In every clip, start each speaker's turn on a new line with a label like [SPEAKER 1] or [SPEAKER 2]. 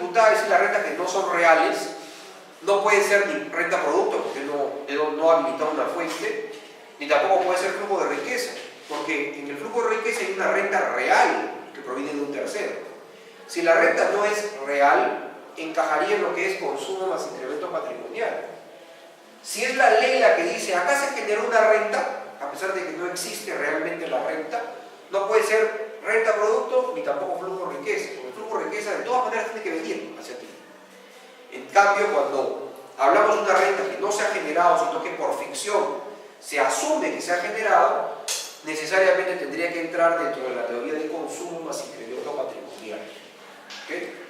[SPEAKER 1] dificultad, es decir, las rentas que no son reales, no puede ser ni renta producto, porque no habilita una fuente, ni tampoco puede ser flujo de riqueza, porque en el flujo de riqueza hay una renta real que proviene de un tercero. Si la renta no es real, encajaría en lo que es consumo más incremento patrimonial. Si es la ley la que dice, acá se generó una renta, a pesar de que no existe realmente la renta, no puede ser renta producto ni tampoco flujo de riqueza, porque el flujo de riqueza de todas maneras tiene que venir hacia ti. En cambio, cuando hablamos de una renta que no se ha generado, sino que por ficción se asume que se ha generado, necesariamente tendría que entrar dentro de la teoría del consumo más incremento patrimonial. ¿Okay?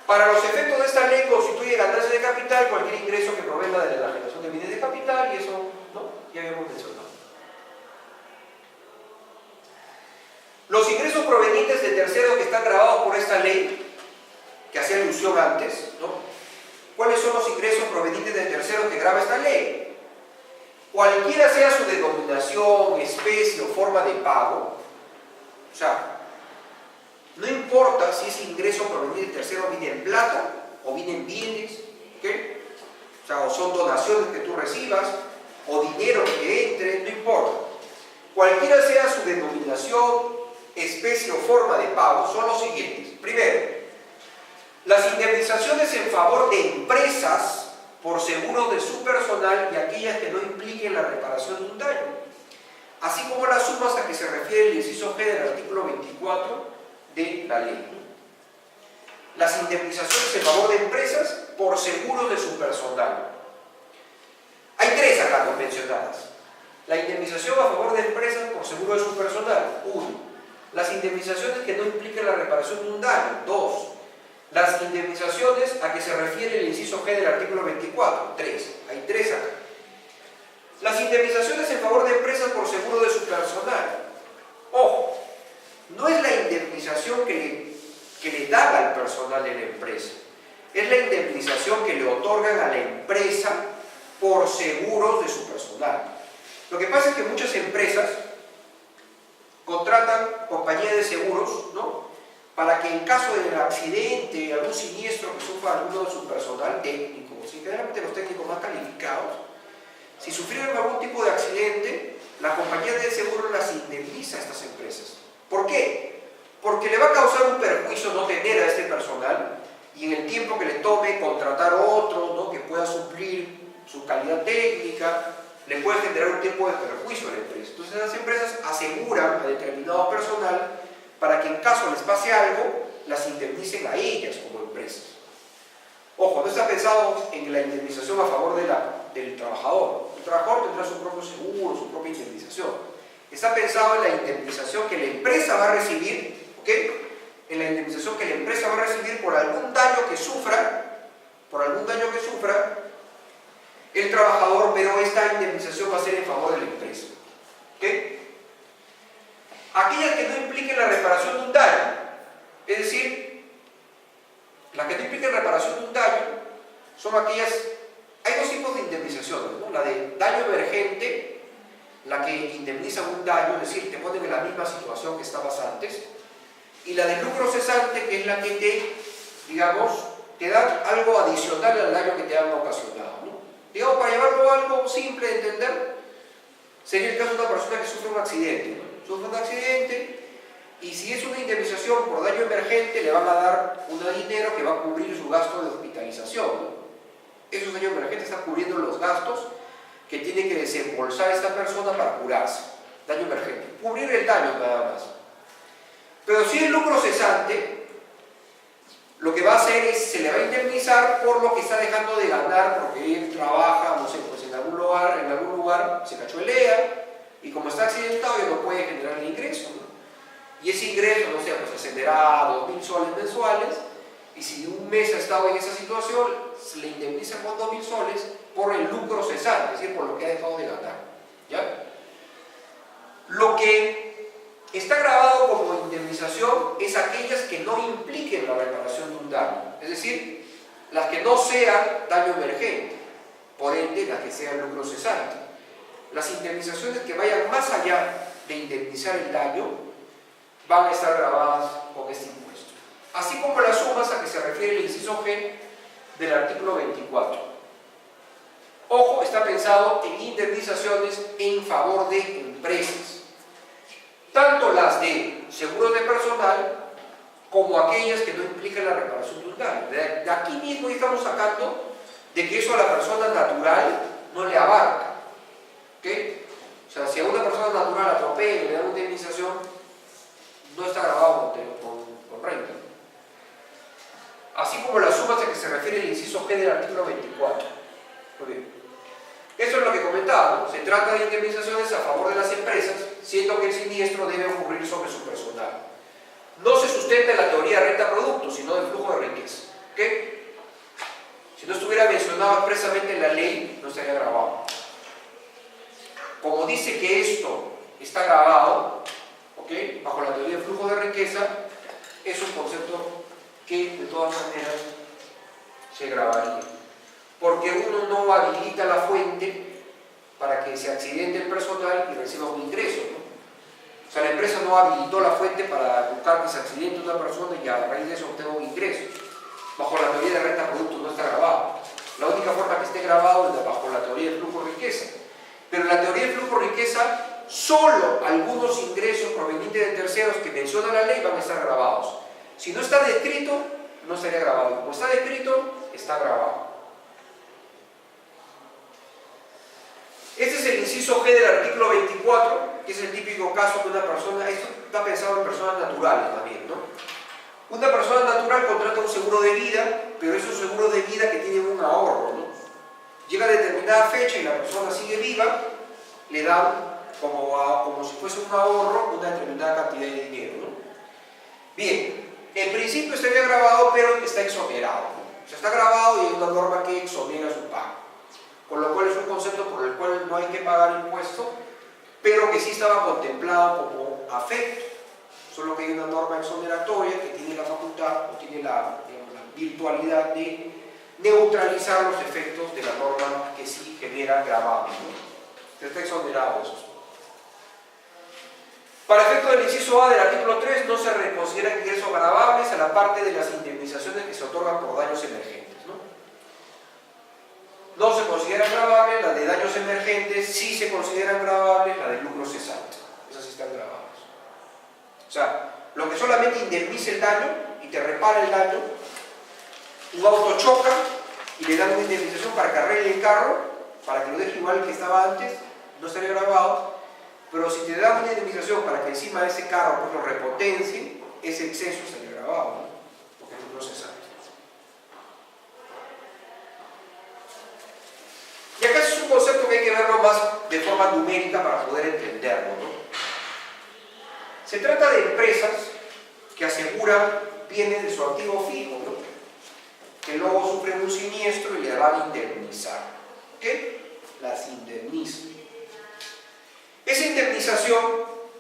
[SPEAKER 1] Para los efectos de esta ley constituye ganancia de capital cualquier ingreso que provenga de la generación de bienes de capital, y eso, ¿no?, ya habíamos mencionado. Los ingresos provenientes de terceros que están grabados por esta ley, que hacía alusión antes, ¿no? ¿Cuáles son los ingresos provenientes de terceros que graba esta ley? Cualquiera sea su denominación, especie o forma de pago, o sea, no importa si ese ingreso proveniente de tercero viene en plata o viene en bienes, ¿okay? O sea, o son donaciones que tú recibas o dinero que entre, no importa. Cualquiera sea su denominación, especie o forma de pago, son los siguientes. Primero, las indemnizaciones en favor de empresas por seguros de su personal y aquellas que no impliquen la reparación de un daño, así como las sumas a que se refiere el inciso G del artículo 24 de la ley. Las indemnizaciones en favor de empresas por seguros de su personal. Hay tres acá mencionadas. La indemnización a favor de empresas por seguro de su personal. 1. Las indemnizaciones que no impliquen la reparación de un daño. 2. Las indemnizaciones a que se refiere el inciso G del artículo 24. 3. Hay tres acá. Las indemnizaciones en favor de empresas por seguro de su personal. Ojo, no es la indemnización que le dan al personal de la empresa, es la indemnización que le otorgan a la empresa por seguros de su personal. Lo que pasa es que muchas empresas contratan compañías de seguros, ¿no?, para que en caso de accidente, algún siniestro que sufra alguno de su personal técnico, generalmente los técnicos más calificados, si sufrieron algún tipo de accidente, la compañía de seguro las indemniza a estas empresas. ¿Por qué? Porque le va a causar un perjuicio no tener a este personal y en el tiempo que le tome contratar otro, ¿no?, que pueda suplir su calidad técnica, le puede generar un tiempo de perjuicio a la empresa. Entonces las empresas aseguran a determinado personal para que en caso les pase algo, las indemnicen a ellas como empresas. Ojo, no está pensado en la indemnización a favor del trabajador. El trabajador tendrá su propio seguro, su propia indemnización. Está pensado en la indemnización que la empresa va a recibir, ¿ok? En la indemnización que la empresa va a recibir por algún daño que sufra, el trabajador, pero esta indemnización va a ser en favor de la empresa, ¿ok? Aquellas que no impliquen la reparación de un daño, es decir, las que no impliquen reparación de un daño son aquellas, hay dos tipos de indemnizaciones, ¿no? La de daño emergente, la que indemniza un daño, es decir, te ponen en la misma situación que estabas antes, y la de lucro cesante, que es la que te, digamos, te da algo adicional al daño que te han ocasionado, ¿no? Digamos, para llevarlo a algo simple de entender, sería el caso de una persona que sufre un accidente, ¿no? Sufre un accidente, y si es una indemnización por daño emergente, le van a dar un dinero que va a cubrir su gasto de hospitalización, ¿no? Esos daños emergentes están cubriendo los gastos que tiene que desembolsar esta persona para curarse. Daño emergente. Cubrir el daño nada más. Pero si es lucro cesante, lo que va a hacer es, se le va a indemnizar por lo que está dejando de ganar, porque él trabaja, no sé, pues en algún lugar se cachó el EA, y como está accidentado ya no puede generar el ingreso, ¿no? Y ese ingreso, no sé, pues ascenderá a 2.000 soles mensuales, y si un mes ha estado en esa situación, se le indemniza con 2.000 soles por el lucro cesante, es decir, por lo que ha dejado de ganar, ¿ya? Lo que está grabado como indemnización es aquellas que no impliquen la reparación de un daño, es decir, las que no sean daño emergente, por ende las que sean lucro cesante. Las indemnizaciones que vayan más allá de indemnizar el daño van a estar grabadas con este impuesto. así como las sumas a que se refiere el inciso G del artículo 24. Ojo, está pensado en indemnizaciones en favor de empresas, tanto las de seguros de personal como aquellas que no implican la reparación de un daño. De aquí mismo estamos sacando de que eso a la persona natural no le abarca. ¿Okay? O sea, si a una persona natural atropella y le da una indemnización, no está grabado con renta. Así como las sumas a que se refiere el inciso G del artículo 24. Muy bien. Eso es lo que comentaba, ¿no? Se trata de indemnizaciones a favor de las empresas, siendo que el siniestro debe ocurrir sobre su personal. No se sustenta en la teoría de renta-producto, sino del flujo de riqueza. ¿Okay? Si no estuviera mencionado expresamente en la ley, no estaría grabado. Como dice que esto está grabado, ¿okay?, bajo la teoría del flujo de riqueza, es un concepto que de todas maneras se grabaría. Porque uno no habilita la fuente para que se accidente el personal y reciba un ingreso, ¿no? O sea, la empresa no habilitó la fuente para buscar que se accidente una persona y a raíz de eso obtenga un ingreso. Bajo la teoría de renta-producto no está grabado. La única forma que esté grabado es bajo la teoría del flujo de riqueza. Pero en la teoría del flujo de riqueza, solo algunos ingresos provenientes de terceros que menciona la ley van a estar grabados. Si no está descrito, no estaría grabado. Como está descrito, está grabado. Este es el inciso G del artículo 24, que es el típico caso de una persona, esto está pensado en personas naturales también, ¿no? Una persona natural contrata un seguro de vida, pero es un seguro de vida que tiene un ahorro, ¿no? Llega a determinada fecha y la persona sigue viva, le dan como si fuese un ahorro una determinada cantidad de dinero, ¿no? Bien, en principio estaría grabado, pero está exonerado, ¿no? O sea, está grabado y hay una norma que exonera su pago. Con lo cual es un concepto por el cual no hay que pagar impuesto, pero que sí estaba contemplado como afecto. Solo que hay una norma exoneratoria que tiene la facultad o tiene la virtualidad de neutralizar los efectos de la norma que sí genera gravamen, ¿no? Está exonerado eso. Para efecto del inciso A del artículo 3 no se reconsideran ingresos gravables a la parte de las indemnizaciones que se otorgan por daños emergentes, ¿no? No se consideran gravables, las de daños emergentes sí se consideran gravables, las de lucro cesante. Esas sí están grabadas. O sea, lo que solamente indemniza el daño y te repara el daño, un auto choca y le dan una indemnización para que arregle el carro, para que lo deje igual que estaba antes, no estaría grabado. Pero si te dan una indemnización para que encima de ese carro pues, lo repotencie, ese exceso estaría grabado, ¿no? Porque es lucro cesante. Y acá es un concepto que hay que verlo más de forma numérica para poder entenderlo, ¿no? Se trata de empresas que aseguran bienes de su activo fijo, ¿no?, que luego sufren un siniestro y le van a indemnizar. ¿Qué? Las indemnizan. Esa indemnización,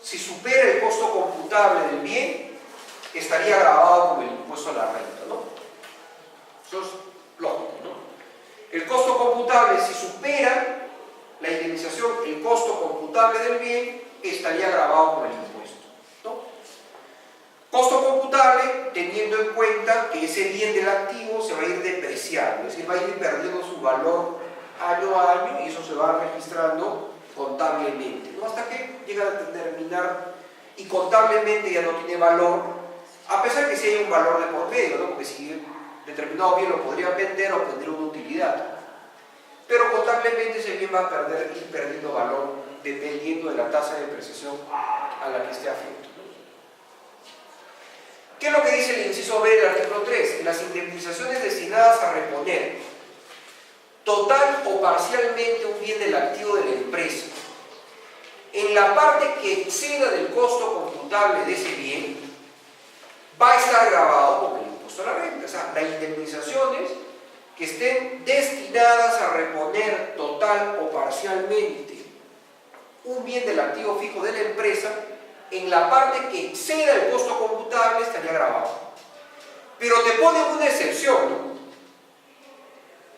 [SPEAKER 1] si supera el costo computable del bien, estaría grabado como el impuesto a la renta, ¿no? Eso es lógico, ¿no? El costo computable, si supera la indemnización, el costo computable del bien, estaría grabado como el impuesto, ¿no? Costo computable teniendo en cuenta que ese bien del activo se va a ir depreciando, es decir, va a ir perdiendo su valor año a año y eso se va registrando contablemente, ¿no? Hasta que llega a determinar y contablemente ya no tiene valor, a pesar que sí hay un valor de por medio, ¿no? Porque si determinado bien lo podrían vender o obtener una utilidad, pero contablemente ese bien va a ir perdiendo valor dependiendo de la tasa de depreciación a la que esté afecto, ¿no? ¿Qué es lo que dice el inciso B del artículo 3? Que las indemnizaciones destinadas a reponer total o parcialmente un bien del activo de la empresa en la parte que exceda del costo computable de ese bien va a estar grabado como el impuesto a la renta. O sea, las indemnizaciones que estén destinadas a reponer total o parcialmente un bien del activo fijo de la empresa en la parte que exceda el costo computable estaría grabado. Pero te pone una excepción, ¿no?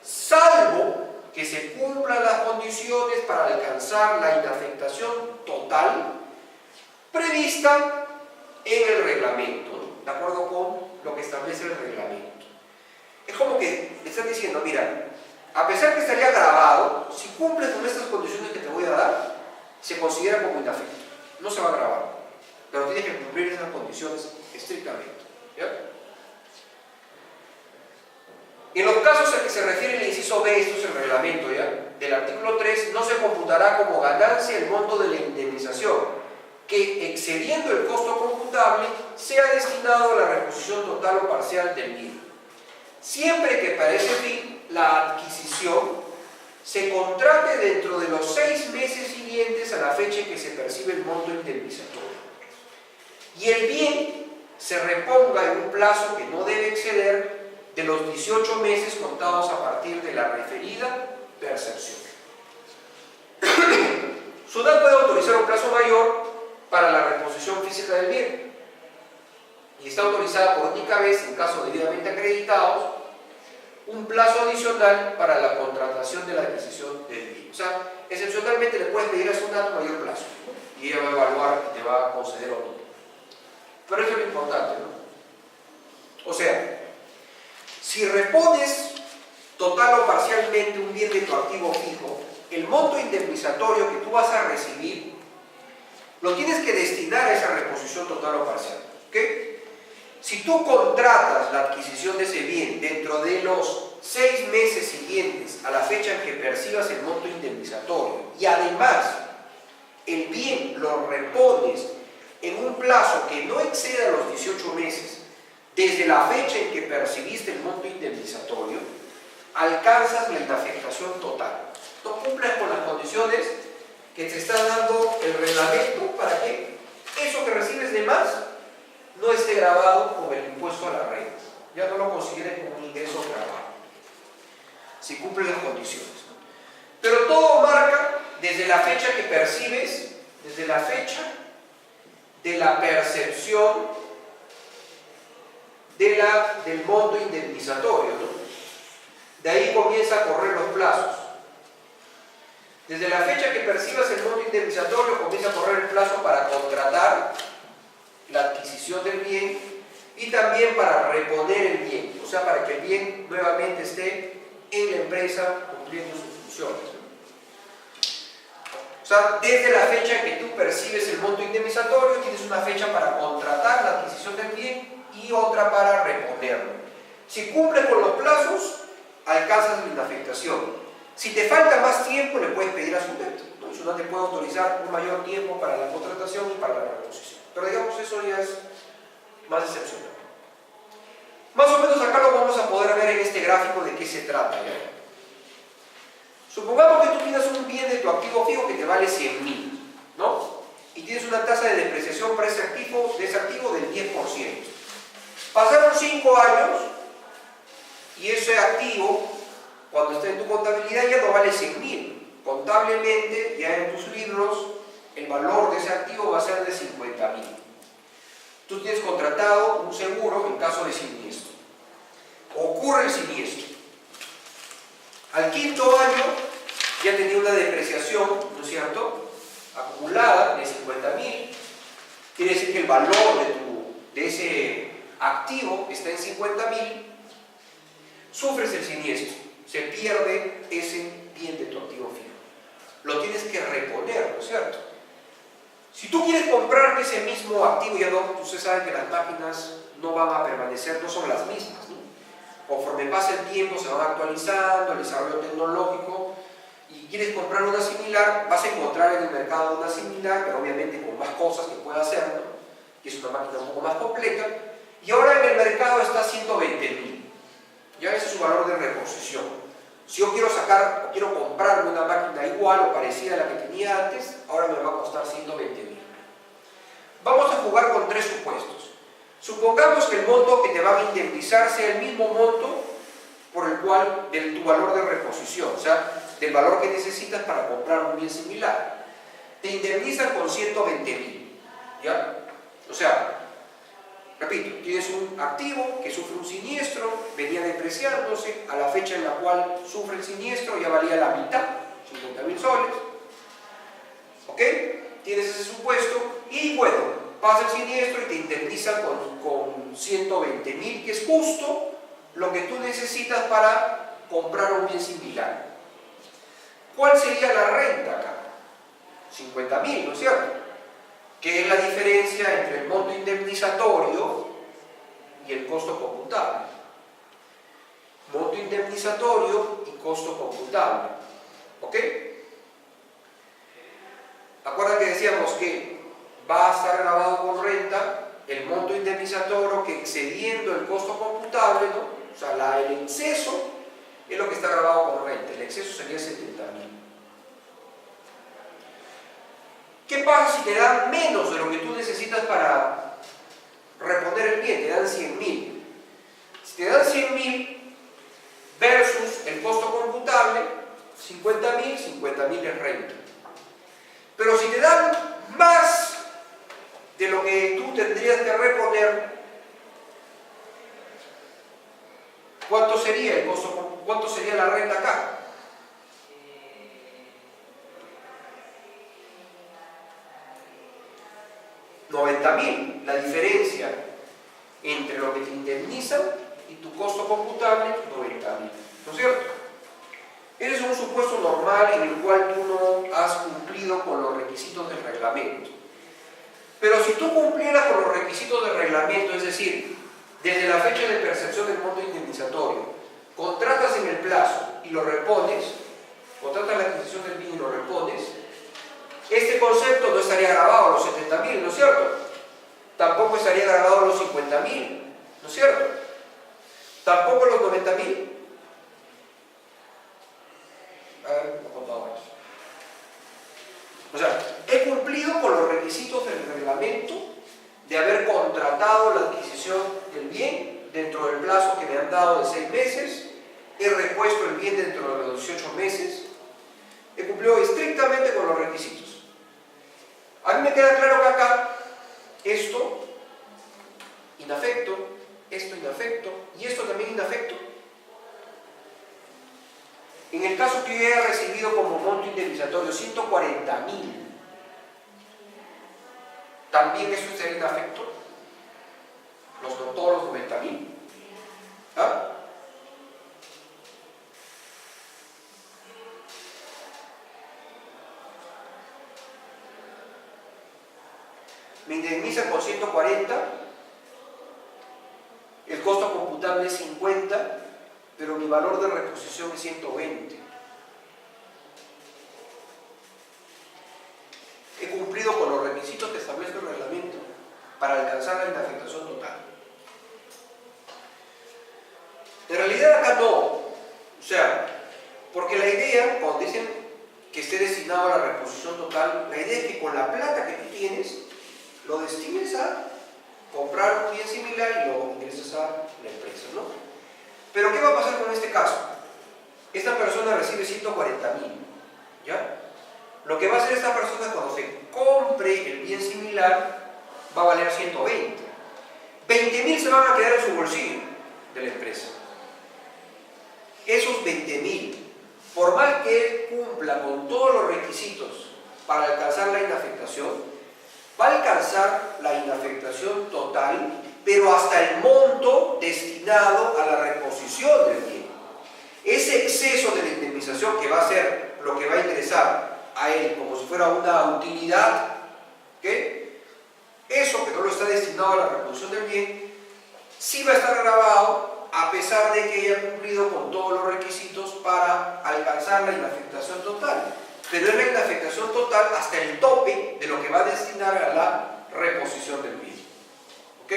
[SPEAKER 1] Salvo que se cumplan las condiciones para alcanzar la inafectación total prevista en el reglamento, ¿no?, de acuerdo con lo que establece el reglamento. Es como que le están diciendo, mira, a pesar que estaría grabado, si cumples con estas condiciones que te voy a dar, se considera como inafecto. No se va a grabar, pero tienes que cumplir esas condiciones estrictamente. ¿Ya? En los casos a que se refiere el inciso B, esto es el reglamento ya, del artículo 3, no se computará como ganancia el monto de la indemnización, que excediendo el costo computable sea destinado a la reposición total o parcial del bien. Siempre que para ese fin la adquisición se contrate dentro de los 6 meses siguientes a la fecha en que se percibe el monto indemnizatorio. Y el bien se reponga en un plazo que no debe exceder de los 18 meses contados a partir de la referida percepción. SUNAT puede autorizar un plazo mayor para la reposición física del bien y está autorizada por única vez, en casos debidamente acreditados, un plazo adicional para la contratación de la adquisición del bien. O sea, excepcionalmente le puedes pedir a SUNAT un mayor plazo y ella va a evaluar y te va a conceder o no. Pero eso es lo importante, ¿no? O sea, si repones total o parcialmente un bien de tu activo fijo, el monto indemnizatorio que tú vas a recibir lo tienes que destinar a esa reposición total o parcial. ¿Ok? Si tú contratas la adquisición de ese bien dentro de los 6 meses siguientes a la fecha en que percibas el monto indemnizatorio y además el bien lo repones en un plazo que no exceda los 18 meses desde la fecha en que percibiste el monto indemnizatorio, alcanzas la inafectación total. No cumples con las condiciones que te está dando el reglamento para que eso que recibes de más no esté grabado con el impuesto a la renta. Ya no lo consideres como un ingreso grabado, si cumples las condiciones. Pero todo marca desde la fecha que percibes, desde la fecha de la percepción del monto indemnizatorio, ¿no? De ahí comienza a correr los plazos. Desde la fecha que percibas el monto indemnizatorio comienza a correr el plazo para contratar la adquisición del bien y también para reponer el bien, o sea, para que el bien nuevamente esté en la empresa cumpliendo sus funciones, ¿no? O sea, desde la fecha en que tú percibes el monto indemnizatorio tienes una fecha para contratar la adquisición del bien y otra para reponerlo. Si cumples con los plazos, alcanzas la inafectación. Si te falta más tiempo, le puedes pedir a SUNAT, ¿no? Y SUNAT te puede autorizar un mayor tiempo para la contratación y para la reposición. Pero digamos, eso ya es más excepcional. Más o menos acá lo vamos a poder ver en este gráfico de qué se trata, ¿ya? Supongamos que tú tienes un bien de tu activo fijo que te vale 100.000, ¿no? Y tienes una tasa de depreciación para ese activo del 10%. Pasaron 5 años y ese activo, cuando está en tu contabilidad, ya no vale 100.000. Contablemente, ya en tus libros, el valor de ese activo va a ser de 50.000. Tú tienes contratado un seguro en caso de siniestro. Ocurre el siniestro. Al 5.º año ya tenía una depreciación, ¿no es cierto?, acumulada de 50.000. Quiere decir que el valor de ese activo está en 50.000. Sufres el siniestro, se pierde ese bien de tu activo fijo. Lo tienes que reponer, ¿no es cierto? Si tú quieres comprar ese mismo activo, ya no, ustedes saben que las máquinas no van a permanecer, no son las mismas, ¿no? Conforme pasa el tiempo se van actualizando, el desarrollo tecnológico, y quieres comprar una similar, vas a encontrar en el mercado una similar, pero obviamente con más cosas que pueda hacer, ¿no? Y es una máquina un poco más completa, y ahora en el mercado está a 120.000. Ya ese es su valor de reposición. Si yo quiero sacar o quiero comprarme una máquina igual o parecida a la que tenía antes, ahora me va a costar 120.000. Vamos a jugar con 3 supuestos. Supongamos que el monto que te van a indemnizar sea el mismo monto por el cual, de tu valor de reposición, o sea, del valor que necesitas para comprar un bien similar. Te indemnizan con 120.000, ¿ya? O sea, repito, tienes un activo que sufre un siniestro, venía depreciándose, a la fecha en la cual sufre el siniestro ya valía la mitad, 50.000 soles. ¿Ok? Tienes ese supuesto y bueno, pasa el siniestro y te indemnizan con 120.000, que es justo lo que tú necesitas para comprar un bien similar. ¿Cuál sería la renta acá? 50.000, ¿no es cierto? Que es la diferencia entre el monto indemnizatorio y el costo computable. Monto indemnizatorio y costo computable. ¿Ok? Acuerda que decíamos que va a estar grabado con renta el monto indemnizatorio que, excediendo el costo computable, ¿no? O sea, el exceso es lo que está grabado con renta. El exceso sería 70.000. ¿Qué pasa si te dan menos de lo que tú necesitas para reponer el bien? Te dan 100.000. Si te dan 100.000 versus el costo computable, 50.000, 50.000 es renta. Pero si te dan más de lo que tú tendrías que reponer, ¿cuánto sería el costo? ¿Cuánto sería la renta acá? $90.000, la diferencia entre lo que te indemnizan y tu costo computable, 90.000, ¿no es cierto? Ese es un supuesto normal en el cual tú no has cumplido con los requisitos del reglamento. Pero si tú cumplieras con los requisitos del reglamento, es decir, desde la fecha de percepción del monto indemnizatorio, contratas en el plazo y lo repones, contratas la adquisición del bien y lo repones, este concepto no estaría grabado a los 70.000, ¿no es cierto? Tampoco estaría grabado a los 50.000, ¿no es cierto? Tampoco a los 90.000. A ver, ¿cómo contamos eso? O sea, he cumplido con los requisitos del reglamento de haber contratado la adquisición del bien dentro del plazo que me han dado de 6 meses, he repuesto el bien dentro de los 18 meses, he cumplido estrictamente con los requisitos. A mí me queda claro que acá esto inafecto, esto inafecto y esto también inafecto. En el caso que yo haya recibido como monto indemnizatorio 140.000, ¿también eso estaría inafecto? Todos los 90.000. ¿Ah? Me indemniza con 140, el costo computable es 50, pero mi valor de reposición es 120. He cumplido con los requisitos que establece el reglamento para alcanzar la inafectación total. En realidad acá no. O sea, porque la idea, cuando dicen que esté destinado a la reposición total, la idea es que con la plata que tú tienes, lo destines a comprar un bien similar y lo ingresas a la empresa, ¿no? Pero ¿qué va a pasar con este caso? Esta persona recibe 140.000, ¿ya? Lo que va a hacer esta persona cuando se compre el bien similar va a valer 120. 20.000 se van a quedar en su bolsillo de la empresa. Esos 20.000, por mal que él cumpla con todos los requisitos para alcanzar la inafectación, va a alcanzar la inafectación total, pero hasta el monto destinado a la reposición del bien. Ese exceso de la indemnización, que va a ser lo que va a ingresar a él como si fuera una utilidad, ¿qué? Eso que no lo está destinado a la reposición del bien, sí va a estar grabado a pesar de que haya cumplido con todos los requisitos para alcanzar la inafectación total. Pero es la inafectación total hasta el tope de lo que va a destinar a la reposición del bien. ¿Ok?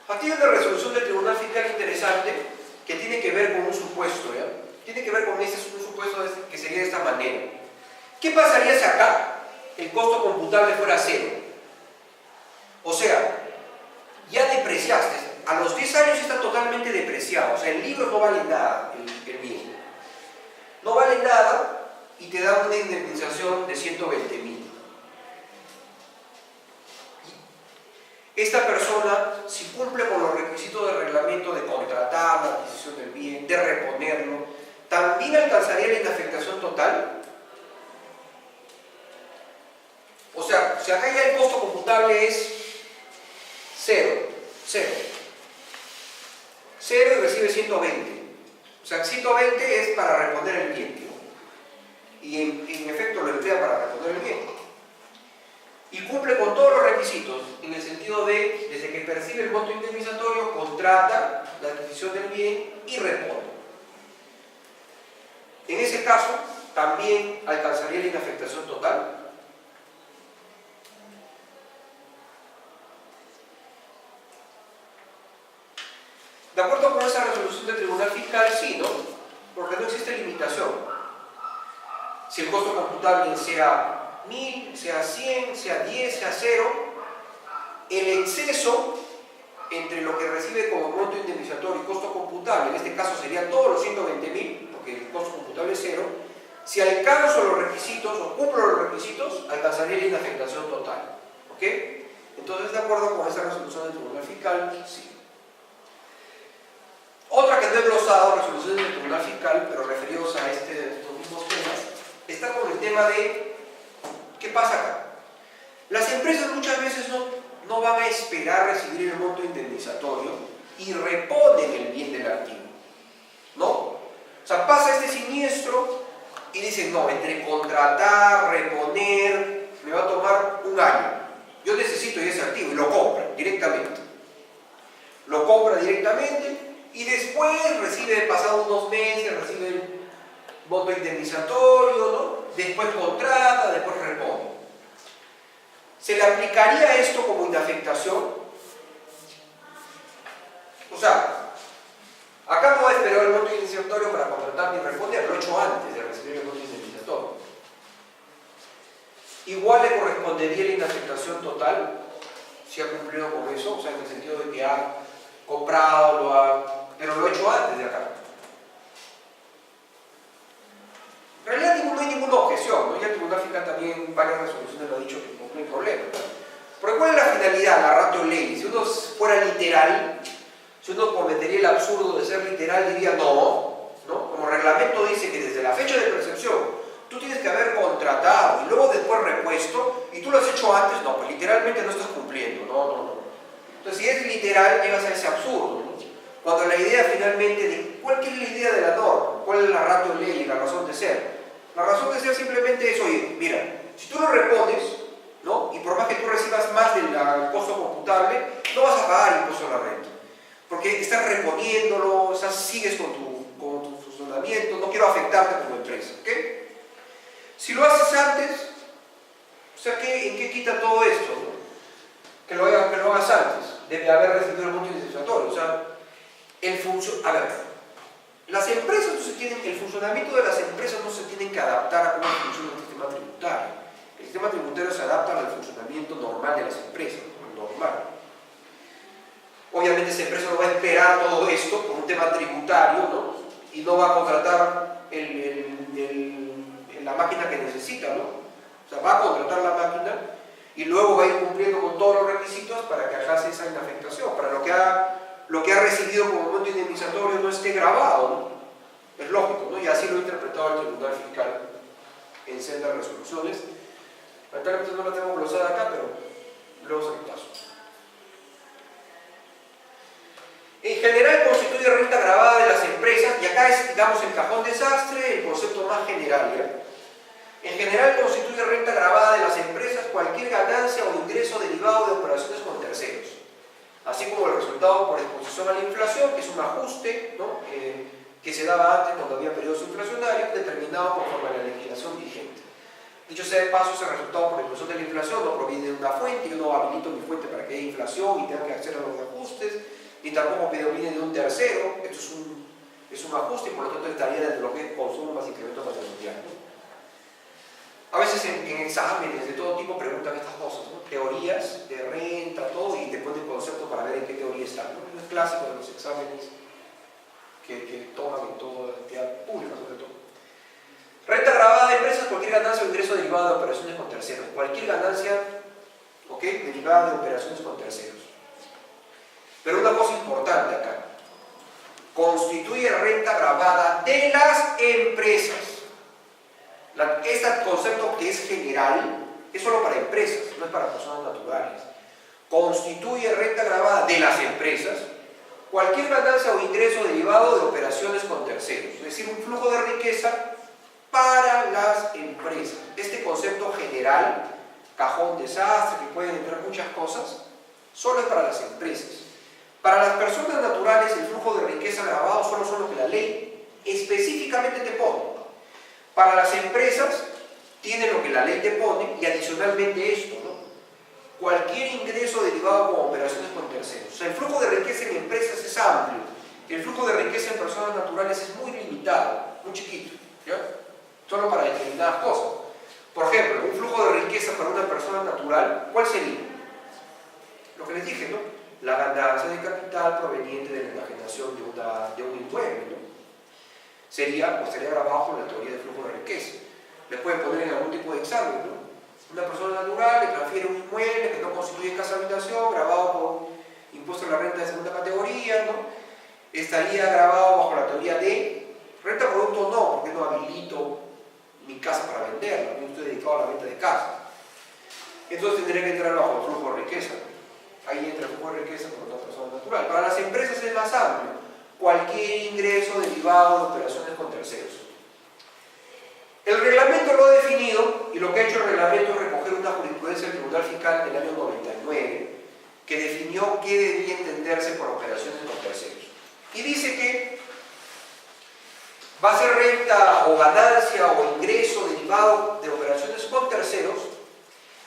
[SPEAKER 1] Aquí hay una resolución del Tribunal Fiscal interesante que tiene que ver con un supuesto, ¿ya? Tiene que ver con un supuesto que sería de esta manera. ¿Qué pasaría si acá el costo computable fuera 0? O sea, ya depreciaste. A los 10 años está totalmente depreciado. O sea, el libro no vale nada, el bien. No vale nada y te da una indemnización de 120.000. Esta persona, si cumple con los requisitos del reglamento de contratar la adquisición del bien, de reponerlo, ¿también alcanzaría la inafectación total? O sea, si acá ya el costo computable es 0 y recibe 120. O sea, 120 es para reponer el bien, ¿no? Y en efecto lo emplea para reponer el bien. Y cumple con todos los requisitos, en el sentido de, desde que percibe el monto indemnizatorio, contrata la adquisición del bien y repone. En ese caso, también alcanzaría la inafectación total. De acuerdo con esa resolución del Tribunal Fiscal, sí, ¿no? Porque no existe limitación. Si el costo computable sea 1000, sea 100, sea 10, sea 0, el exceso entre lo que recibe como monto indemnizatorio y costo computable, en este caso serían todos los 120.000, porque el costo computable es 0, si alcanzo los requisitos o cumplo los requisitos, alcanzaría la inafectación total. ¿Ok? Entonces, de acuerdo con esa resolución del Tribunal Fiscal, sí. Otra que no he glosado, resoluciones del Tribunal Fiscal, pero referidos a estos mismos temas, está con el tema de ¿qué pasa acá? Las empresas muchas veces no van a esperar recibir el monto indemnizatorio y reponen el bien del activo, ¿no? O sea, pasa este siniestro y dicen, no, entre contratar, reponer, me va a tomar un año. Yo necesito ese activo y lo compra directamente. Lo compra directamente y después recibe, pasado unos meses, recibe el monto indemnizatorio, ¿no? Después contrata, después repone. ¿Se le aplicaría esto como inafectación? O sea, acá no va a esperar el monto indemnizatorio para contratar ni responder, lo he hecho antes de recibir el monto indemnizatorio. Igual le correspondería la inafectación total si ha cumplido con eso, o sea, en el sentido de que ha comprado, pero lo he hecho antes de acá. En realidad no hay ninguna objeción, ¿no? Ya el Tribunal Fiscal también varias resoluciones lo ha dicho que no hay problema. Porque ¿cuál es la finalidad, la ratio ley? Si uno fuera literal, si uno cometería el absurdo de ser literal, diría no, ¿no? Como reglamento dice que desde la fecha de percepción tú tienes que haber contratado y luego después repuesto, y tú lo has hecho antes, no, pues literalmente no estás cumpliendo, no. Entonces, si es literal, llegas a ese absurdo, ¿no? Cuando la idea finalmente de ¿cuál es la idea de la norma? ¿Cuál es la ratio ley, la razón de ser? La razón de ser simplemente es, oye, mira, si tú lo repones, ¿no? Y por más que tú recibas más del costo computable, no vas a pagar impuesto a la renta. Porque estás reponiéndolo, sigues con tu funcionamiento, no quiero afectarte como empresa, ¿ok? Si lo haces antes, o sea, ¿en qué quita todo esto, ¿no? Que lo hagas antes, de haber recibido el monto indemnizatorio. O sea, a ver, las empresas el funcionamiento de las empresas no se tienen que adaptar a cómo funciona el sistema tributario. El sistema tributario se adapta al funcionamiento normal de las empresas, normal. Obviamente esa empresa no va a esperar todo esto por un tema tributario, ¿no? Y no va a contratar la máquina que necesita, ¿no? O sea, va a contratar la máquina y luego va a ir cumpliendo con todos los requisitos para que haga esa inafectación, para lo que ha recibido como monto indemnizatorio no esté grabado, ¿no? Es lógico, ¿no? Y así lo ha interpretado el Tribunal Fiscal en sendas resoluciones. Lamentablemente no la tengo glosada acá, pero luego se paso. En general constituye renta gravada de las empresas, y acá es, digamos, el cajón desastre, el concepto más general, ¿ya? En general constituye renta gravada de las empresas cualquier ganancia o ingreso derivado de operaciones con terceros, así como el resultado por exposición a la inflación, que es un ajuste, ¿no? Que se daba antes cuando había periodos inflacionarios, determinado conforme a la legislación vigente. Dicho sea de paso, ese resultado por exposición de la inflación no proviene de una fuente, yo no habilito mi fuente para que haya inflación y tenga que hacer los ajustes, ni tampoco proviene de un tercero. Esto es un ajuste y por lo tanto estaría dentro de lo que es consumo más incremento patrimonial, ¿no? A veces en exámenes de todo tipo preguntan estas cosas, ¿no? Teorías de renta, todo, y te ponen conceptos para ver en qué teoría están, ¿no? Es clásico de los exámenes que toman en toda entidad pública, sobre todo. Renta gravada de empresas, cualquier ganancia o ingreso derivado de operaciones con terceros. Cualquier ganancia, ¿ok?, derivada de operaciones con terceros. Pero una cosa importante acá. constituye renta gravada de las empresas. Este concepto, que es general, es solo para empresas, no es para personas naturales. Constituye renta gravada de las empresas cualquier ganancia o ingreso derivado de operaciones con terceros, es decir, un flujo de riqueza para las empresas. Este concepto general, cajón desastre, que pueden entrar muchas cosas, solo es para las empresas. Para las personas naturales, el flujo de riqueza gravado solo son lo que la ley específicamente te pone. Para las empresas, tiene lo que la ley te pone y adicionalmente esto, ¿no? Cualquier ingreso derivado con operaciones con terceros. O sea, el flujo de riqueza en empresas es amplio. El flujo de riqueza en personas naturales es muy limitado, muy chiquito, ¿ya? Solo para determinadas cosas. Por ejemplo, un flujo de riqueza para una persona natural, ¿cuál sería? Lo que les dije, ¿no? La ganancia de capital proveniente de la enajenación de un inmueble, ¿no? Sería, o estaría grabado con la teoría del flujo de riqueza. Le pueden poner en algún tipo de examen, ¿no? Una persona natural que transfiere un inmueble que no constituye casa habitación, grabado con impuesto a la renta de segunda categoría, ¿no? Estaría grabado bajo la teoría de renta producto, no, porque no habilito mi casa para venderla, no estoy dedicado a la venta de casa. Entonces tendría que entrar bajo el flujo de riqueza. Ahí entra el flujo de riqueza por una persona natural. Para las empresas es más amplio. Cualquier ingreso derivado de operaciones con terceros. El reglamento lo ha definido, y lo que ha hecho el reglamento es recoger una jurisprudencia del Tribunal Fiscal del año 99 que definió qué debía entenderse por operaciones con terceros. Y dice que va a ser renta o ganancia o ingreso derivado de operaciones con terceros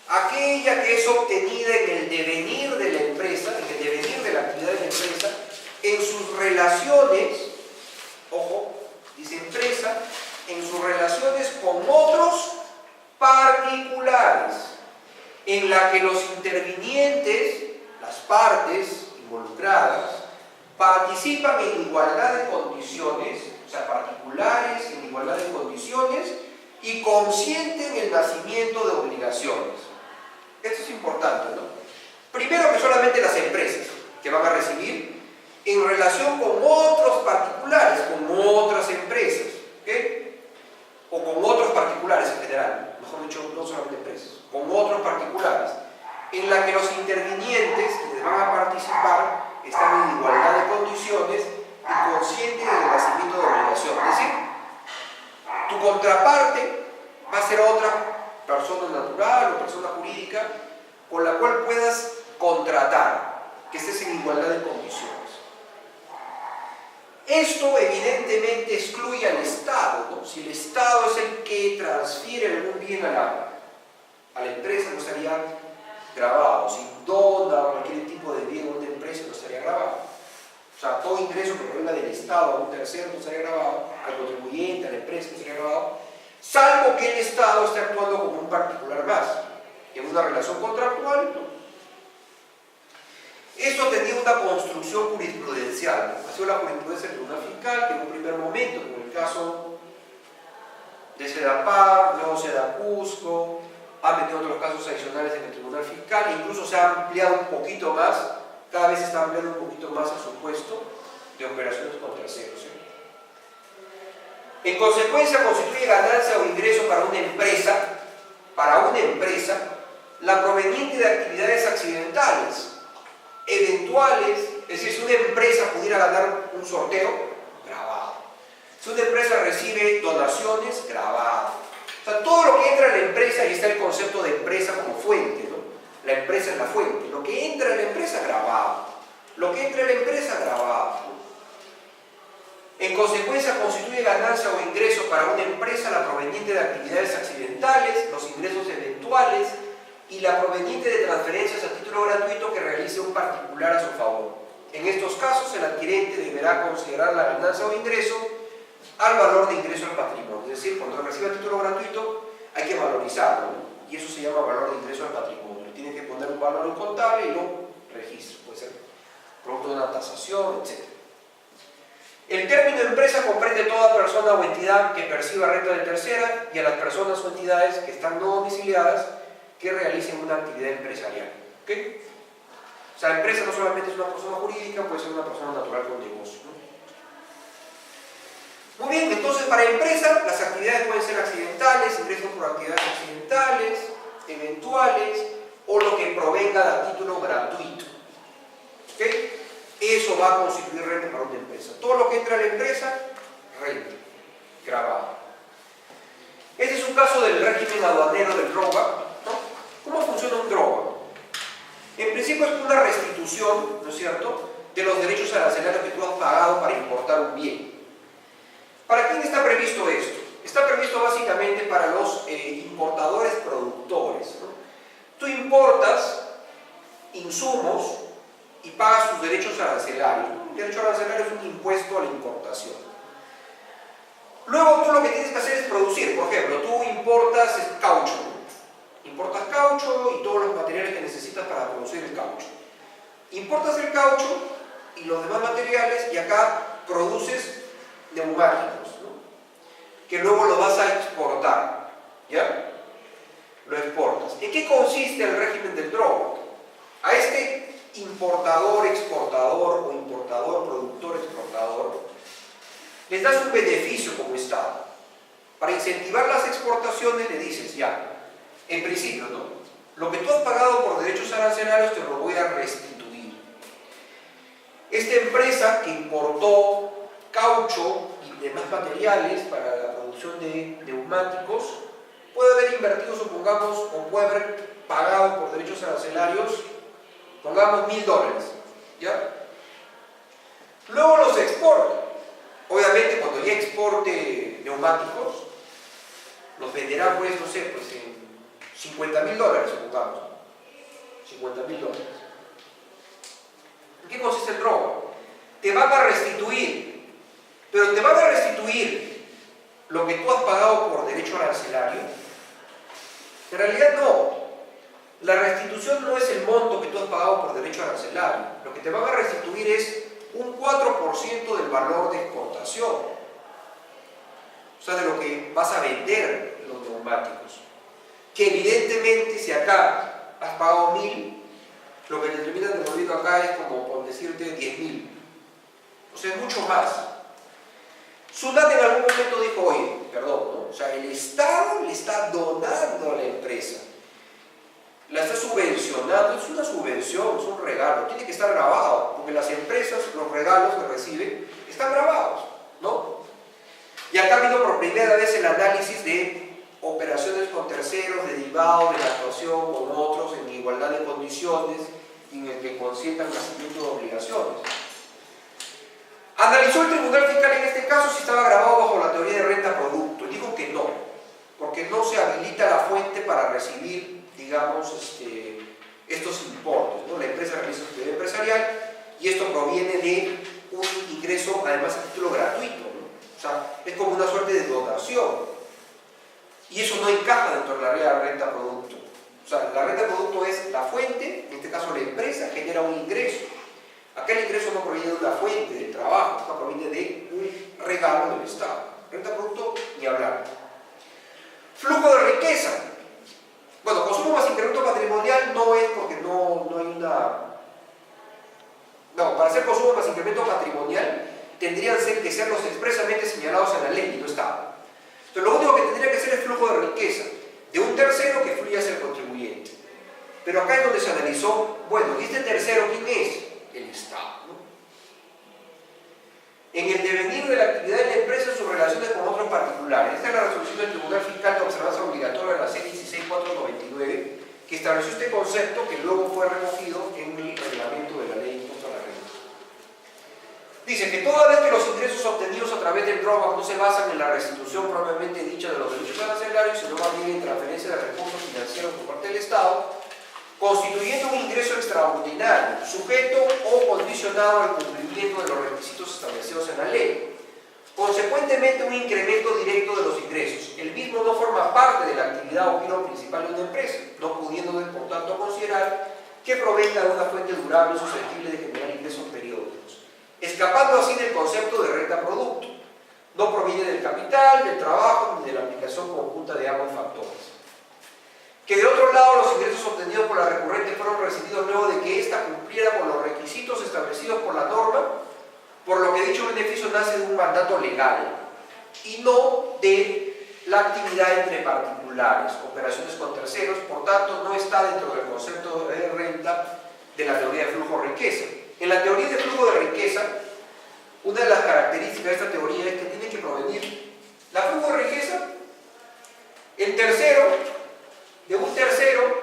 [SPEAKER 1] aquella que es obtenida en el devenir de la empresa, en el devenir de la actividad de la empresa, en sus relaciones, ojo, dice empresa, en sus relaciones con otros particulares, en la que los intervinientes, las partes involucradas, participan en igualdad de condiciones, o sea, particulares en igualdad de condiciones, y consienten el nacimiento de obligaciones. Esto es importante, ¿no? Primero, que solamente las empresas que van a recibir en relación con otros particulares, con otras empresas, ¿ok? O con otros particulares en general, mejor dicho, no solamente empresas, con otros particulares, en la que los intervinientes, quienes van a participar, están en igualdad de condiciones y consienten el nacimiento de obligación. Es decir, tu contraparte va a ser otra persona natural o persona jurídica con la cual puedas contratar, que estés en igualdad de condiciones. Esto evidentemente excluye al Estado, ¿no? Si el Estado es el que transfiere algún bien a la empresa, no estaría grabado. Si dona cualquier tipo de bien a una empresa, no estaría grabado. O sea, todo ingreso que provenga del Estado a un tercero no estaría grabado, al contribuyente, a la empresa no estaría grabado, salvo que el Estado esté actuando como un particular más, en una relación contractual, ¿no? Esto tenía una construcción jurisprudencial, ¿no? Ha sido la jurisprudencia del Tribunal Fiscal, que en un primer momento, como el caso de Sedapar, luego Sedacusco, ha metido otros casos adicionales en el Tribunal Fiscal, e incluso se ha ampliado un poquito más, cada vez se está ampliando un poquito más el supuesto de operaciones con terceros, ¿sí? En consecuencia, constituye ganancia o ingreso para una empresa, la proveniente de actividades accidentales, eventuales, es decir, si una empresa pudiera ganar un sorteo, grabado. Si una empresa recibe donaciones, grabado. O sea, todo lo que entra en la empresa, y está el concepto de empresa como fuente, ¿no? La empresa es la fuente. Lo que entra en la empresa, grabado. Lo que entra en la empresa, grabado. En consecuencia, constituye ganancia o ingreso para una empresa la proveniente de actividades accidentales, los ingresos eventuales y la proveniente de transferencias a título gratuito que realice un particular a su favor. En estos casos, el adquirente deberá considerar la ganancia o ingreso al valor de ingreso al patrimonio. Es decir, cuando recibe a título gratuito, hay que valorizarlo, ¿no? Y eso se llama valor de ingreso al patrimonio. Le tiene que poner un valor contable y lo registra. Puede ser producto de una tasación, etc. El término empresa comprende toda persona o entidad que perciba renta de tercera y a las personas o entidades que están no domiciliadas que realicen una actividad empresarial. ¿Ok? O sea, la empresa no solamente es una persona jurídica, puede ser una persona natural con negocio, ¿no? Muy bien, entonces para empresa las actividades pueden ser accidentales, ingresos por actividades accidentales, eventuales o lo que provenga de título gratuito. ¿Ok? Eso va a constituir renta para una empresa. Todo lo que entra a la empresa, renta, grabado. Este es un caso del régimen aduanero del drawback, ¿no? ¿Cómo funciona un drawback? En principio es una restitución, ¿no es cierto?, de los derechos arancelarios que tú has pagado para importar un bien. ¿Para quién está previsto esto? Está previsto básicamente para los importadores productores, ¿no? Tú importas insumos y pagas tus derechos arancelarios. Un derecho arancelario es un impuesto a la importación. Luego tú lo que tienes que hacer es producir. Por ejemplo, tú importas caucho, ¿no? Importas caucho y todos los materiales que necesitas para producir el caucho. Importas el caucho y los demás materiales y acá produces neumáticos, ¿no?, que luego lo vas a exportar, ¿ya? Lo exportas. ¿En qué consiste el régimen del drawback? A este importador, exportador o importador, productor, exportador, les das un beneficio como Estado. Para incentivar las exportaciones le dices, ya, en principio, ¿no?, lo que tú has pagado por derechos arancelarios te lo voy a restituir. Esta empresa que importó caucho y demás materiales para la producción de neumáticos puede haber invertido, supongamos, o puede haber pagado por derechos arancelarios, pongamos $1000, ¿ya? Luego los exporta. Obviamente cuando ya exporte neumáticos, los venderá, pues, no sé, pues en $50.000, supongamos. $50.000. ¿En qué consiste el robo? Te van a restituir, pero te van a restituir lo que tú has pagado por derecho arancelario. En realidad no. La restitución no es el monto que tú has pagado por derecho arancelario. Lo que te van a restituir es un 4% del valor de exportación. O sea, de lo que vas a vender los neumáticos. Que evidentemente, si acá has pagado 1000, lo que te terminan devolviendo acá es como, por decirte, 10.000. O sea, es mucho más. SUNAT en algún momento dijo, oye, perdón, ¿no? O sea, el Estado le está donando a la empresa. La está subvencionando, es una subvención, es un regalo, tiene que estar grabado, porque las empresas, los regalos que reciben, están grabados, ¿no? Y acá vino por primera vez el análisis de operaciones con terceros, derivados de la actuación con otros en igualdad de condiciones y en el que consientan cumplimiento de obligaciones. Analizó el Tribunal Fiscal en este caso si estaba grabado bajo la teoría de renta-producto, y dijo que no, porque no se habilita la fuente para recibir, digamos, estos importes, ¿no? La empresa realiza su actividad empresarial y esto proviene de un ingreso, además a título gratuito, ¿no? O sea, es como una suerte de donación y eso no encaja dentro de la regla de renta-producto. O sea, la renta-producto es la fuente, en este caso la empresa genera un ingreso. Acá el ingreso no proviene de una fuente de trabajo, acá proviene de un regalo del Estado. Renta-producto, ni hablar. Flujo de riqueza. Bueno, consumo más incremento patrimonial no es porque no hay una... No, para hacer consumo más incremento patrimonial tendrían que ser los expresamente señalados en la ley y no está. Entonces lo único que tendría que ser es flujo de riqueza de un tercero que fluye hacia el contribuyente. Pero acá es donde se analizó, bueno, ¿y este tercero quién es? El Estado, ¿no? En el devenir de la actividad de la empresa en sus relaciones con otros particulares. Esta es la resolución del Tribunal Fiscal de Observancia Obligatoria de la C16499, que estableció este concepto que luego fue recogido en el reglamento de la Ley de Impuesto a la Renta. Dice que toda vez que los ingresos obtenidos a través del drawback no se basan en la restitución propiamente dicha de los derechos arancelarios, sino más bien en transferencia de recursos financieros por parte del Estado, constituyendo un ingreso extraordinario, sujeto o condicionado al cumplimiento de los requisitos establecidos en la ley. Consecuentemente, un incremento directo de los ingresos. El mismo no forma parte de la actividad o giro principal de una empresa, no pudiendo, por tanto, considerar que provenga de una fuente durable susceptible de generar ingresos periódicos, escapando así del concepto de renta-producto. No proviene del capital, del trabajo, ni de la aplicación conjunta de ambos factores. Que de otro lado los ingresos obtenidos por la recurrente fueron recibidos luego de que ésta cumpliera con los requisitos establecidos por la norma, por lo que dicho beneficio nace de un mandato legal, y no de la actividad entre particulares, operaciones con terceros, por tanto no está dentro del concepto de renta de la teoría de flujo de riqueza. En la teoría de flujo de riqueza, una de las características de esta teoría es que tiene que provenir la flujo de riqueza el tercero, de un tercero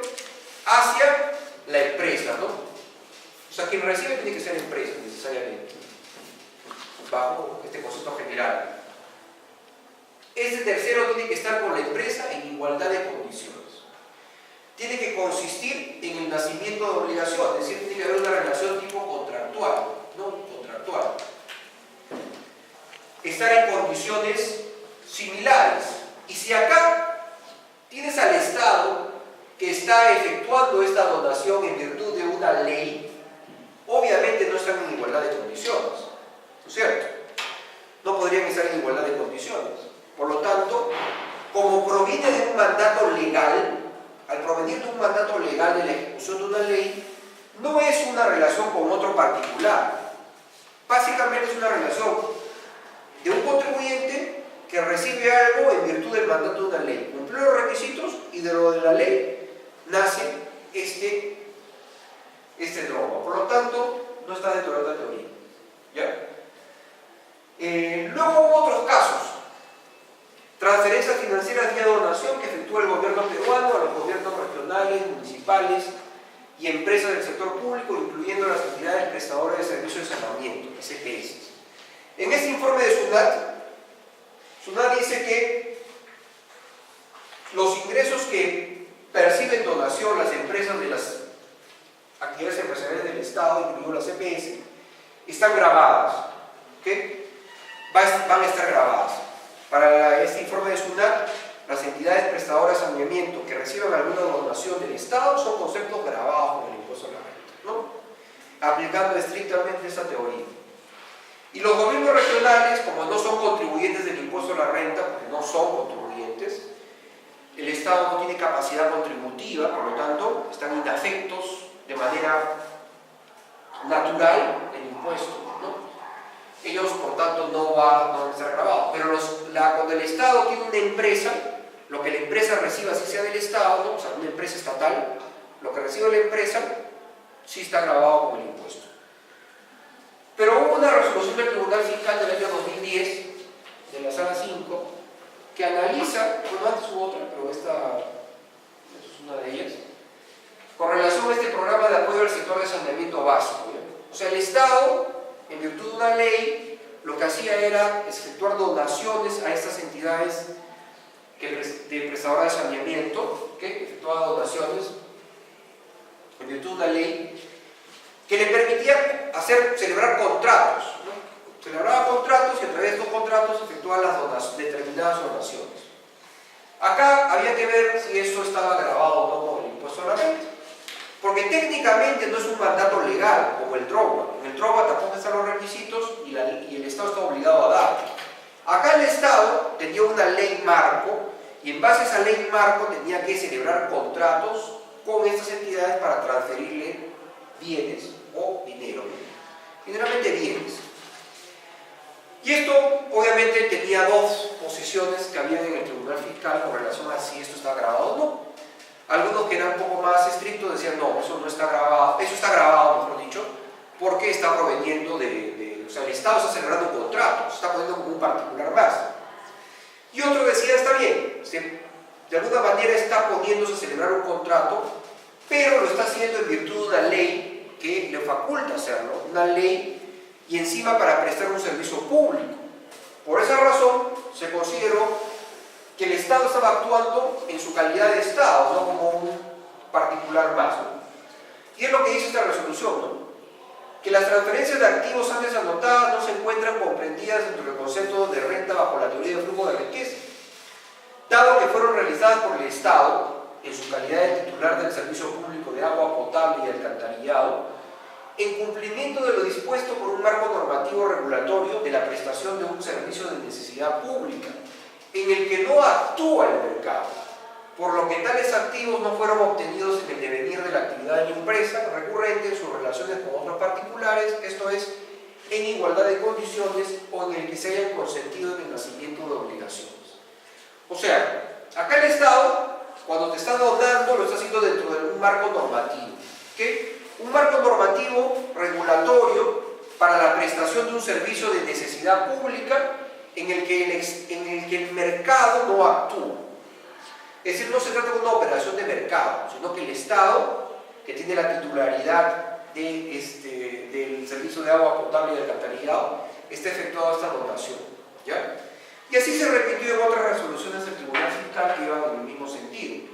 [SPEAKER 1] hacia la empresa, ¿no? O sea, quien recibe tiene que ser empresa necesariamente, bajo este concepto general. Ese tercero tiene que estar con la empresa en igualdad de condiciones. Tiene que consistir en el nacimiento de obligación, es decir, tiene que haber una relación tipo contractual, ¿no? Contractual. Estar en condiciones similares. Y si acá tienes al Estado que está efectuando esta donación en virtud de una ley, obviamente no están en igualdad de condiciones, ¿no es cierto? No podrían estar en igualdad de condiciones. Por lo tanto, como proviene de un mandato legal, al provenir de un mandato legal de la ejecución de una ley, no es una relación con otro particular. Básicamente es una relación de un contribuyente que recibe algo en virtud del mandato de una ley. Cumplió los requisitos y de lo de la ley nace este droga. Por lo tanto, no está dentro de la teoría. ¿Ya? Luego hubo otros casos. Transferencias financieras vía donación que efectúa el gobierno peruano a los gobiernos regionales, municipales y empresas del sector público, incluyendo las entidades prestadoras de servicios de saneamiento, las EPS. En este informe de SUNAT dice que los ingresos que perciben donación las empresas de las actividades empresariales del Estado, incluido las EPS, están grabadas, ¿okay? Van a estar grabadas. Para este informe de SUNAT, las entidades prestadoras de saneamiento que reciban alguna donación del Estado son conceptos grabados con el impuesto a la renta, ¿no? Aplicando estrictamente esta teoría. Y los gobiernos regionales, como no son contribuyentes del impuesto a la renta, porque no son contribuyentes, el Estado no tiene capacidad contributiva, por lo tanto, están inafectos de manera natural el impuesto, ¿no? Ellos, por tanto, no van a estar grabados. Pero cuando el Estado tiene una empresa, lo que la empresa reciba, si sea del Estado, ¿no? O sea, una empresa estatal, lo que recibe la empresa, sí está grabado con el impuesto. Pero hubo una resolución del Tribunal Fiscal del año 2010, de la Sala 5, que analiza, bueno, antes hubo otra, pero esta es una de ellas, con relación a este programa de apoyo al sector de saneamiento básico, ¿ya? O sea, el Estado, en virtud de una ley, lo que hacía era efectuar donaciones a estas entidades de prestadoras de saneamiento, que efectuaban donaciones en virtud de una ley que le permitía celebrar contratos, ¿no? Celebraba contratos y a través de estos contratos efectuaba las determinadas donaciones. Acá había que ver si esto estaba grabado o no con el impuesto a la renta, porque técnicamente no es un mandato legal como el TROBA. En el TROBA tampoco están los requisitos y el Estado está obligado a dar. Acá el Estado tenía una ley marco y en base a esa ley marco tenía que celebrar contratos con estas entidades para transferirle bienes o dinero, generalmente bienes. Y esto obviamente tenía dos posiciones que había en el Tribunal Fiscal con relación a si esto está grabado o no. Algunos que eran un poco más estrictos decían no, eso no está grabado, eso está grabado, mejor dicho, porque está proveniendo o sea, el Estado está celebrando un contrato, se está poniendo como un particular más. Y otro decía, está bien, de alguna manera está poniéndose a celebrar un contrato, pero lo está haciendo en virtud de una ley que le faculta hacerlo, una ley y encima para prestar un servicio público. Por esa razón se consideró que el Estado estaba actuando en su calidad de Estado, no como un particular más, ¿no? Y es lo que dice esta resolución, ¿no? Que las transferencias de activos antes anotadas no se encuentran comprendidas dentro del concepto de renta bajo la teoría de flujo de riqueza, dado que fueron realizadas por el Estado en su calidad de titular del servicio público de agua potable y alcantarillado, en cumplimiento de lo dispuesto por un marco normativo regulatorio de la prestación de un servicio de necesidad pública, en el que no actúa el mercado, por lo que tales activos no fueron obtenidos en el devenir de la actividad de la empresa recurrente en sus relaciones con otros particulares, esto es, en igualdad de condiciones o en el que se hayan consentido en el nacimiento de obligaciones. O sea, acá el Estado, cuando te está donando, lo está haciendo dentro de un marco normativo. ¿Okay? Un marco normativo regulatorio para la prestación de un servicio de necesidad pública en el que el mercado no actúa. Es decir, no se trata de una operación de mercado, sino que el Estado, que tiene la titularidad del servicio de agua potable y alcantarillado, está efectuando esta donación. ¿Ya? Y así se repitió en otras resoluciones del Tribunal Fiscal que iban en el mismo sentido.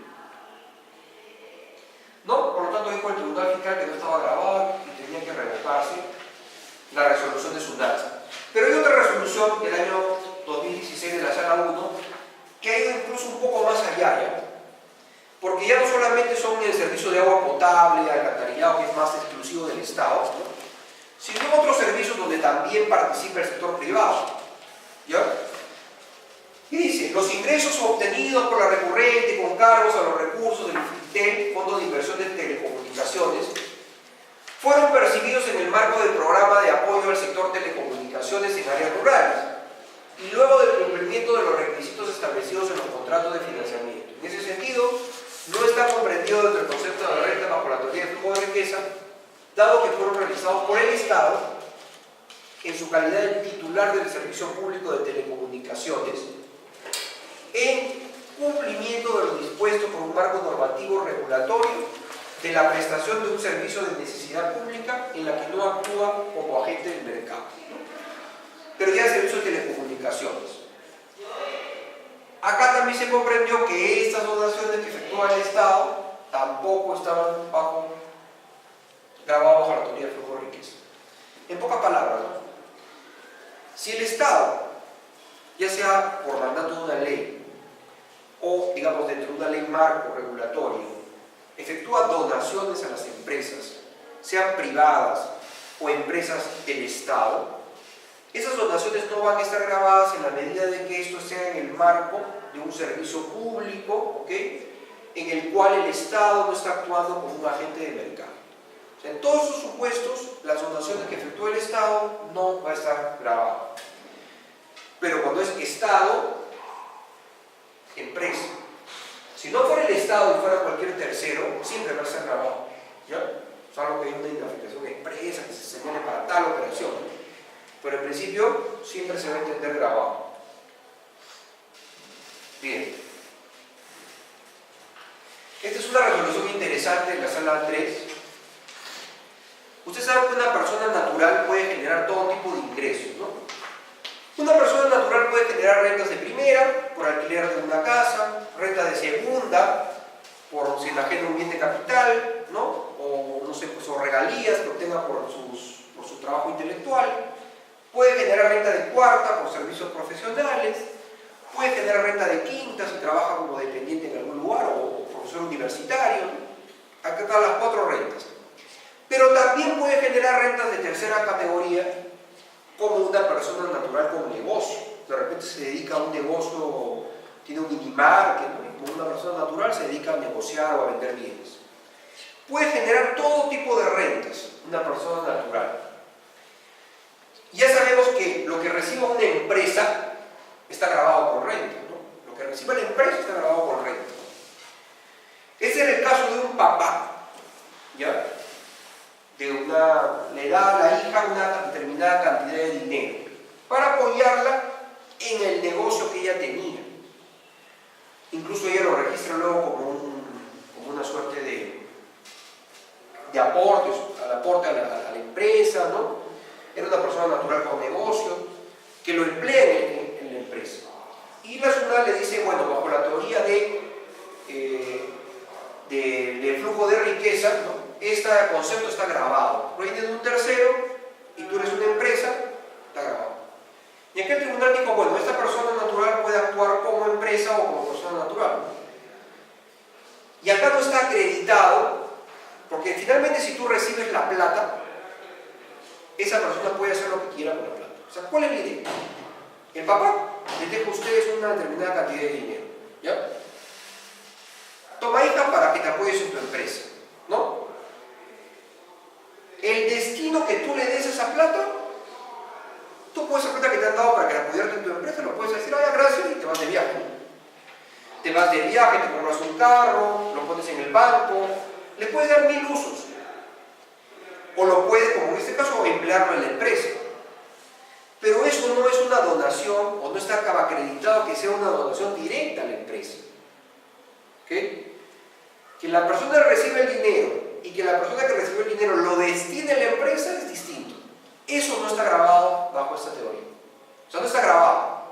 [SPEAKER 1] ¿No? Por lo tanto, dijo el Tribunal Fiscal que no estaba grabado y tenía que revocarse la resolución de SUNAT. Pero hay otra resolución del año 2016 de la Sala 1 que ha ido incluso un poco más allá, ¿ya? Porque ya no solamente son el servicio de agua potable, alcantarillado, que es más exclusivo del Estado, ¿no? Sino otros servicios donde también participa el sector privado. ¿Ya? Y dice, los ingresos obtenidos por la recurrente con cargos a los recursos del FITEL, Fondo de Inversión de Telecomunicaciones, fueron percibidos en el marco del programa de apoyo al sector telecomunicaciones en áreas rurales y luego del cumplimiento de los requisitos establecidos en los contratos de financiamiento. En ese sentido, no está comprendido dentro del concepto de renta bajo la teoría de flujo de riqueza, dado que fueron realizados por el Estado en su calidad de titular del servicio público de telecomunicaciones en cumplimiento de lo dispuesto por un marco normativo regulatorio de la prestación de un servicio de necesidad pública en la que no actúa como agente del mercado, ¿no? Pero ya el servicio de telecomunicaciones. Acá también se comprendió que estas donaciones que efectúa el Estado tampoco estaban grabadas bajo la teoría del flujo de riqueza. En pocas palabras, ¿no? Si el Estado, ya sea por mandato de una ley o, digamos, dentro de una ley marco regulatorio, efectúa donaciones a las empresas, sean privadas o empresas del Estado, esas donaciones no van a estar grabadas en la medida de que esto sea en el marco de un servicio público, ¿ok?, en el cual el Estado no está actuando como un agente de mercado. O sea, en todos sus supuestos, las donaciones que efectúa el Estado no va a estar grabada. Pero cuando es Estado, empresa. Si no fuera el Estado y fuera cualquier tercero, siempre va a ser grabado. ¿Ya? Salvo que hay una identificación de empresa que se señale para tal operación. Pero en principio, siempre se va a entender grabado. Bien. Esta es una resolución interesante en la sala 3. Usted sabe que una persona natural puede generar todo tipo de ingresos, ¿no? Una persona natural puede generar rentas de primera, por alquiler de una casa, renta de segunda, por si enajena un bien de capital, ¿no? O, no sé, pues, o regalías que obtenga por su trabajo intelectual. Puede generar renta de cuarta por servicios profesionales. Puede generar renta de quinta si trabaja como dependiente en algún lugar o profesor universitario, ¿no? Acá están las 4 rentas. Pero también puede generar rentas de tercera categoría como una persona natural con negocio. De repente se dedica a un negocio, tiene un minimarket, ¿no? Y como una persona natural se dedica a negociar o a vender bienes. Puede generar todo tipo de rentas una persona natural. Ya sabemos que lo que reciba una empresa está grabado por renta, ¿no? Lo que reciba la empresa está grabado por renta. Ese es el caso de un papá, ¿ya? Le da a la hija una determinada cantidad de dinero para apoyarla en el negocio que ella tenía. Incluso ella lo registra luego como una suerte de aportes, al aporte a la empresa, ¿no? Era una persona natural con negocio que lo emplea en la empresa. Y la SUNAT le dice, bueno, bajo la teoría de flujo de riqueza, ¿no?, este concepto está grabado. Proviene de un tercero y tú eres una empresa, está grabado. Y aquí el tribunal dijo, bueno, esta persona natural puede actuar como empresa o como persona natural. Y acá no está acreditado, porque finalmente si tú recibes la plata, esa persona puede hacer lo que quiera con la plata. O sea, ¿cuál es la idea? El papá le deja a ustedes una determinada cantidad de dinero, ¿ya? Toma, hija, para que te apoyes en tu empresa, ¿no? El destino que tú le des a esa plata Tú esa plata que te han dado para que la apoyarte en tu empresa, lo puedes decir, ay, gracias, y te vas de viaje. Te vas de viaje, te compras un carro, lo pones en el banco, le puedes dar 1000 usos. O lo puedes, como en este caso, emplearlo en la empresa. Pero eso no es una donación, o no está acreditado que sea una donación directa a la empresa. ¿Ok? Que la persona recibe el dinero y que la persona que recibe el dinero lo destine a la empresa es distinto. Eso no está grabado bajo esta teoría. O sea, no está grabado.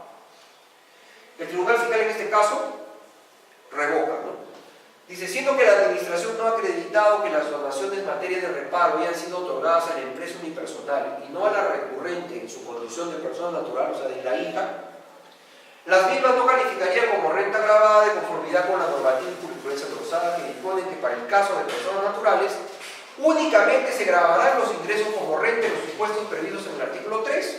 [SPEAKER 1] El tribunal fiscal en este caso revoca, ¿no? Dice, siendo que la administración no ha acreditado que las donaciones en materia de reparo hayan sido otorgadas a la empresa unipersonal y no a la recurrente en su condición de persona natural, o sea, de la hija, las mismas no calificarían como renta gravada de conformidad con la normativa y jurisprudencia cruzada que dispone que para el caso de personas naturales únicamente se grabarán los ingresos como renta en los supuestos previstos en el artículo 3,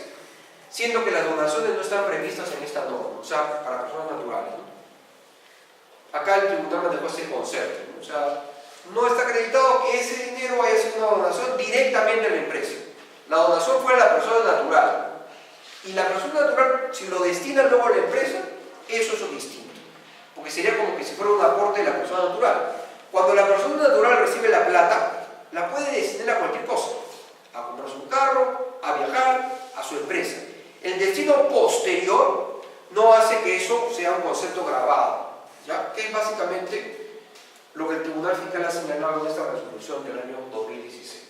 [SPEAKER 1] siendo que las donaciones no están previstas en esta norma, o sea, para personas naturales, ¿no? Acá el tribunal manejó ese concepto, ¿no? O sea, no está acreditado que ese dinero haya sido una donación directamente a la empresa. La donación fue a la persona natural. Y la persona natural, si lo destina luego a la empresa, eso es distinto. Porque sería como que si fuera un aporte de la persona natural. Cuando la persona natural recibe la plata, la puede destinar a cualquier cosa. A comprarse un carro, a viajar, a su empresa. El destino posterior no hace que eso sea un concepto grabado, ¿ya? Que es básicamente lo que el Tribunal Fiscal ha señalado en esta resolución del año 2016.